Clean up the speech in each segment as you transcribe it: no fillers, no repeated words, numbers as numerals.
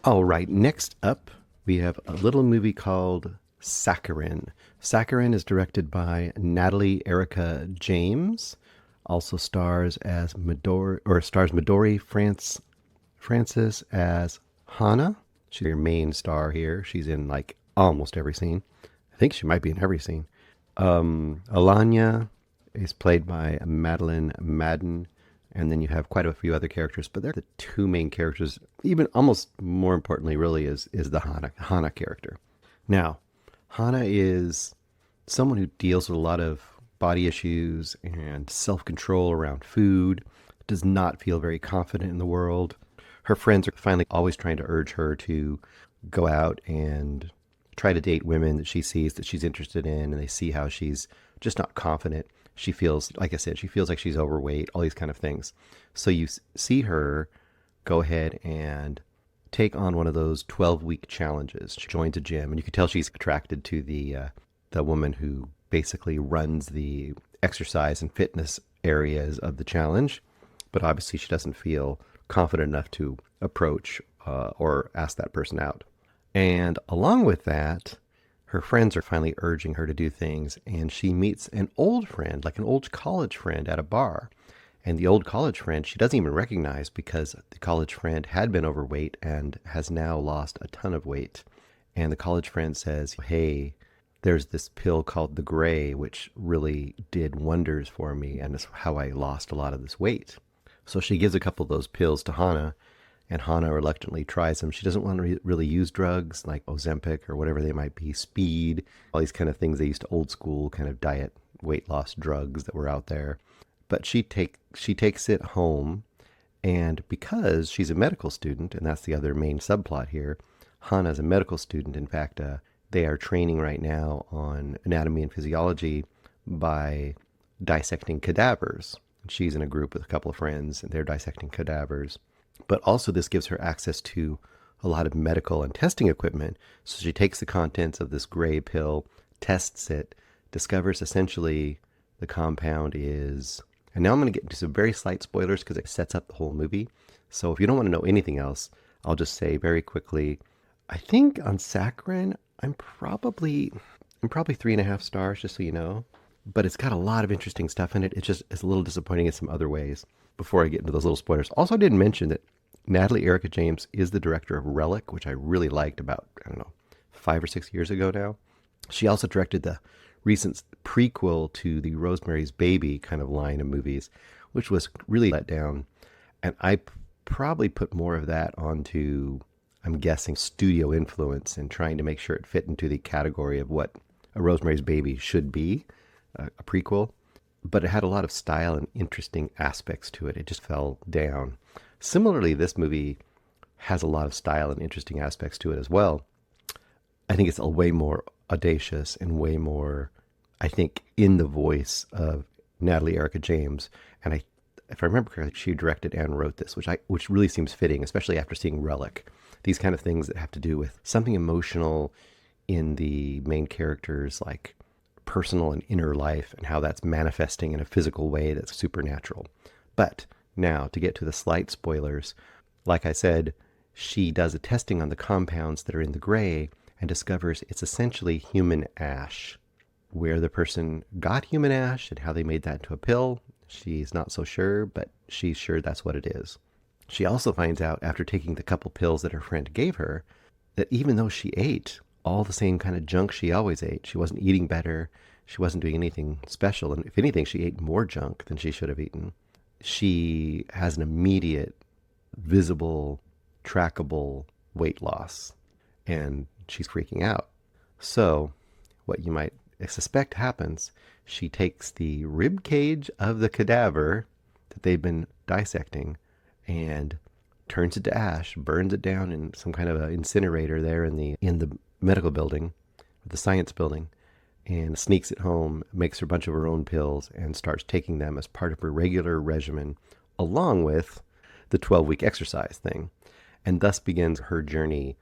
All right, next up, we have a little movie called Saccharine. Saccharine is directed by Natalie Erica James. Also stars Midori Francis as Hana. She's your main star here. She's in like almost every scene. I think she might be in every scene. Alanya is played by Madeline Madden, and then you have quite a few other characters, but they're the two main characters. Even almost more importantly, really, is the Hana character. Now, Hana is someone who deals with a lot of body issues and self control around food, does not feel very confident in the world. Her friends are finally always trying to urge her to go out and try to date women that she sees that she's interested in, and they see how she's just not confident. She feels, like I said, she feels like she's overweight, all these kind of things. So you see her go ahead and take on one of those 12-week challenges. She joins a gym, and you can tell she's attracted to the woman who basically runs the exercise and fitness areas of the challenge. But obviously, she doesn't feel confident enough to approach or ask that person out. And along with that, her friends are finally urging her to do things, and she meets an old friend, like an old college friend at a bar. And the old college friend she doesn't even recognize because the college friend had been overweight and has now lost a ton of weight. And the college friend says, "Hey, there's this pill called the Gray, which really did wonders for me, and it's how I lost a lot of this weight." So she gives a couple of those pills to Hana, and Hana reluctantly tries them. She doesn't want to really use drugs like Ozempic or whatever they might be, speed, all these kind of things they used to old school kind of diet weight loss drugs that were out there. But she takes it home, and because she's a medical student, and that's the other main subplot here, Hana's a medical student. In fact, they are training right now on anatomy and physiology by dissecting cadavers. She's in a group with a couple of friends, and they're dissecting cadavers. But also, this gives her access to a lot of medical and testing equipment. So she takes the contents of this Gray pill, tests it, discovers essentially the compound is. And now I'm going to get into some very slight spoilers because it sets up the whole movie. So if you don't want to know anything else, I'll just say very quickly, I think on Saccharine, I'm probably 3.5 stars, just so you know. But it's got a lot of interesting stuff in it. It's a little disappointing in some other ways before I get into those little spoilers. Also, I didn't mention that Natalie Erica James is the director of Relic, which I really liked about, I don't know, 5 or 6 years ago now. She also directed the recent prequel to the Rosemary's Baby kind of line of movies, which was really let down. And I probably put more of that onto, I'm guessing, studio influence and trying to make sure it fit into the category of what a Rosemary's Baby should be, a prequel. But it had a lot of style and interesting aspects to it. It just fell down. Similarly, this movie has a lot of style and interesting aspects to it as well. I think it's a way more audacious and way more, I think, in the voice of Natalie Erica James. And if I remember correctly, she directed and wrote this, which really seems fitting, especially after seeing Relic. These kind of things that have to do with something emotional in the main character's like personal and inner life and how that's manifesting in a physical way that's supernatural. But now to get to the slight spoilers, like I said, she does a testing on the compounds that are in the Gray and discovers it's essentially human ash. Where the person got human ash and how they made that into a pill, she's not so sure, but she's sure that's what it is. She also finds out after taking the couple pills that her friend gave her that even though she ate all the same kind of junk she always ate, she wasn't eating better, she wasn't doing anything special, and if anything, she ate more junk than she should have eaten. She has an immediate, visible, trackable weight loss, and she's freaking out. So, what you might suspect happens, she takes the rib cage of the cadaver that they've been dissecting and turns it to ash, burns it down in some kind of an incinerator there in the medical building, the science building, and sneaks it home, makes her a bunch of her own pills, and starts taking them as part of her regular regimen, along with the 12-week exercise thing. And thus begins her journey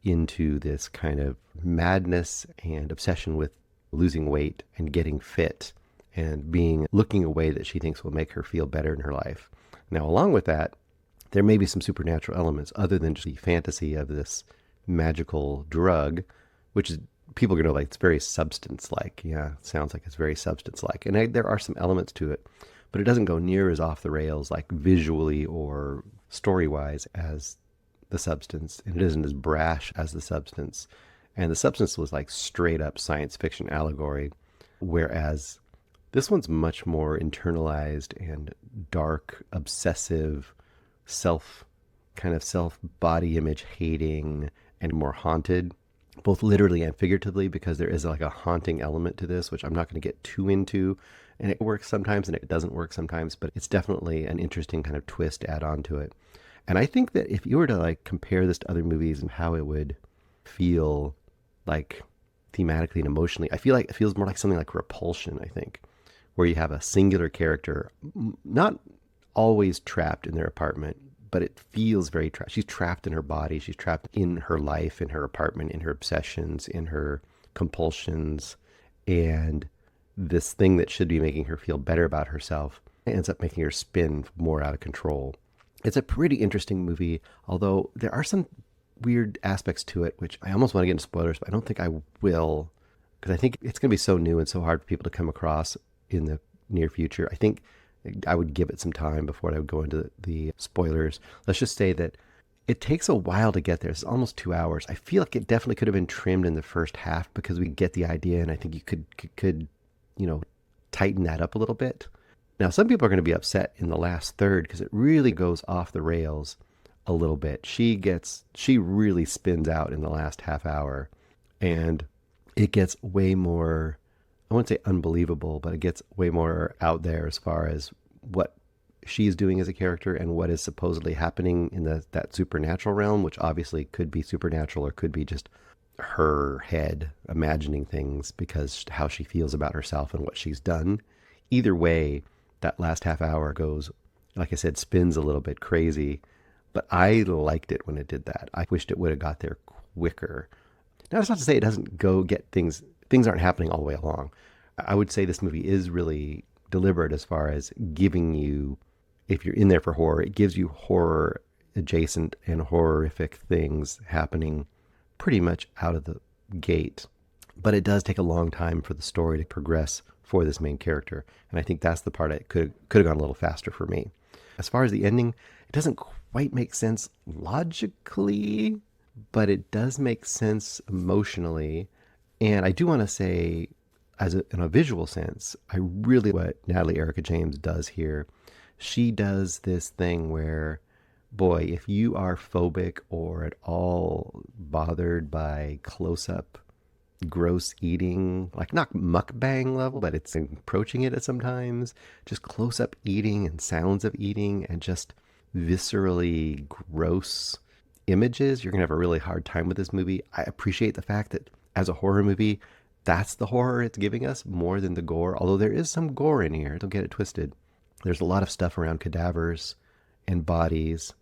into this kind of madness and obsession with losing weight and getting fit and looking a way that she thinks will make her feel better in her life. Now, along with that, there may be some supernatural elements other than just the fantasy of this magical drug, which is people are going to like, it's very substance like. Yeah, it sounds like it's very substance like. And there are some elements to it, but it doesn't go near as off the rails, like visually or story wise, as the substance. And it isn't as brash as the substance. And the substance was like straight up science fiction allegory, whereas this one's much more internalized and dark, obsessive, self self body image hating and more haunted, both literally and figuratively, because there is like a haunting element to this, which I'm not going to get too into. And it works sometimes and it doesn't work sometimes, but it's definitely an interesting kind of twist to add on to it. And I think that if you were to like compare this to other movies and how it would feel like thematically and emotionally, I feel like it feels more like something like Repulsion, I think, where you have a singular character, not always trapped in their apartment, but it feels very trapped. She's trapped in her body. She's trapped in her life, in her apartment, in her obsessions, in her compulsions. And this thing that should be making her feel better about herself ends up making her spin more out of control. It's a pretty interesting movie, although there are some weird aspects to it, which I almost want to get into spoilers, but I don't think I will, because I think it's going to be so new and so hard for people to come across in the near future. I think I would give it some time before I would go into the spoilers. Let's just say that it takes a while to get there. It's almost 2 hours. I feel like it definitely could have been trimmed in the first half because we get the idea, and I think you could tighten that up a little bit. Now, some people are going to be upset in the last third because it really goes off the rails a little bit. She really spins out in the last half hour, and it gets way more, I wouldn't say unbelievable, but it gets way more out there as far as what she's doing as a character and what is supposedly happening in that supernatural realm, which obviously could be supernatural or could be just her head imagining things because how she feels about herself and what she's done. Either way, that last half hour goes, like I said, spins a little bit crazy, but I liked it when it did that. I wished it would have got there quicker. Now, that's not to say it doesn't go get things aren't happening all the way along. I would say this movie is really deliberate as far as giving you, if you're in there for horror, it gives you horror adjacent and horrific things happening pretty much out of the gate. But it does take a long time for the story to progress for this main character. And I think that's the part that could have gone a little faster for me. As far as the ending, it doesn't quite make sense logically, but it does make sense emotionally. And I do want to say, in a visual sense, I really what Natalie Erica James does here. She does this thing where, boy, if you are phobic or at all bothered by close-up gross eating, like not mukbang level, but it's approaching it at sometimes, just close-up eating and sounds of eating and just viscerally gross images, you're going to have a really hard time with this movie. I appreciate the fact that as a horror movie, that's the horror it's giving us more than the gore, although there is some gore in here. Don't get it twisted. There's a lot of stuff around cadavers and bodies,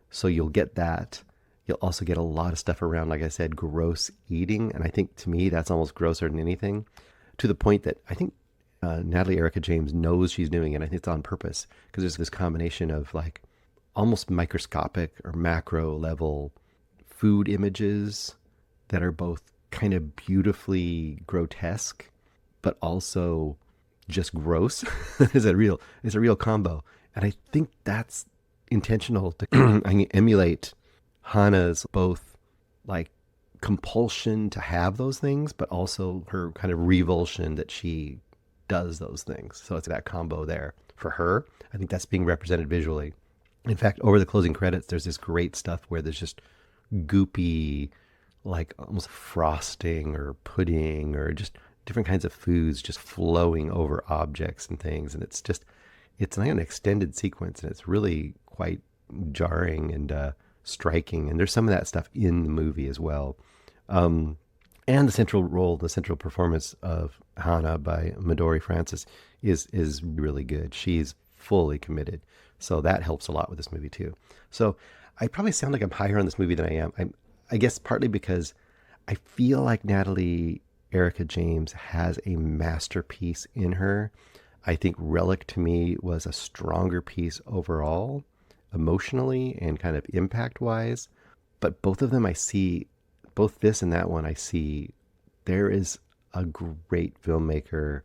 so you'll get that. You'll also get a lot of stuff around, like I said, gross eating, and I think to me that's almost grosser than anything, to the point that I think Natalie Erica James knows she's doing it. I think it's on purpose, because there's this combination of like almost microscopic or macro level food images that are both kind of beautifully grotesque, but also just gross. It's a real combo. And I think that's intentional to emulate Hana's both like compulsion to have those things, but also her kind of revulsion that she does those things. So it's that combo there for her. I think that's being represented visually. In fact, over the closing credits, there's this great stuff where there's just goopy, like almost frosting or pudding or just different kinds of foods just flowing over objects and things. And it's like an extended sequence, and it's really quite jarring and striking. And there's some of that stuff in the movie as well. And the central performance of Hana by Midori Francis is really good. She's fully committed. So that helps a lot with this movie too. So I probably sound like I'm higher on this movie than I am. I guess partly because I feel like Natalie Erica James has a masterpiece in her. I think Relic to me was a stronger piece overall. emotionally and kind of impact wise. But both of them I see, both this and that one, I see there is a great filmmaker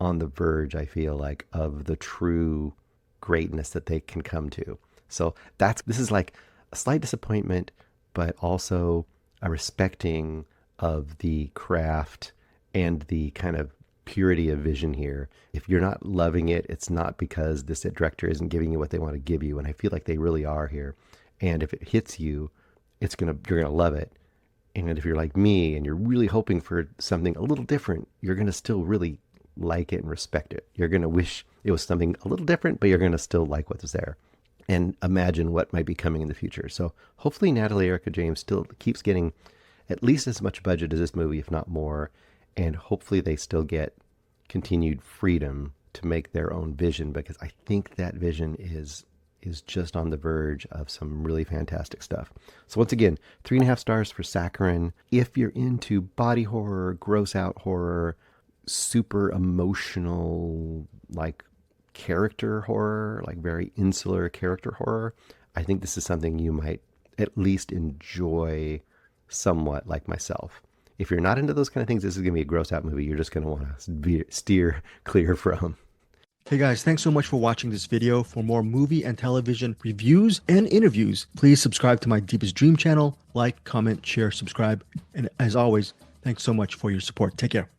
on the verge, I feel like, of the true greatness that they can come to. So this is like a slight disappointment, but also a respecting of the craft and the kind of purity of vision here. If you're not loving it, it's not because this director isn't giving you what they want to give you, and I feel like they really are here. And if it hits you, you're gonna love it. And if you're like me and you're really hoping for something a little different, you're gonna still really like it and respect it. You're gonna wish it was something a little different, but you're gonna still like what's there and imagine what might be coming in the future. So hopefully Natalie Erica James still keeps getting at least as much budget as this movie, if not more, and hopefully they still get continued freedom to make their own vision, because I think that vision is just on the verge of some really fantastic stuff. So once again, 3.5 stars for Saccharine. If you're into body horror, gross out horror, super emotional, like character horror, like very insular character horror, I think this is something you might at least enjoy somewhat, like myself. If you're not into those kind of things, this is going to be a gross out movie you're just going to want to steer clear from. Hey guys, thanks so much for watching this video. For more movie and television reviews and interviews, please subscribe to my Deepest Dream channel. Like, comment, share, subscribe. And as always, thanks so much for your support. Take care.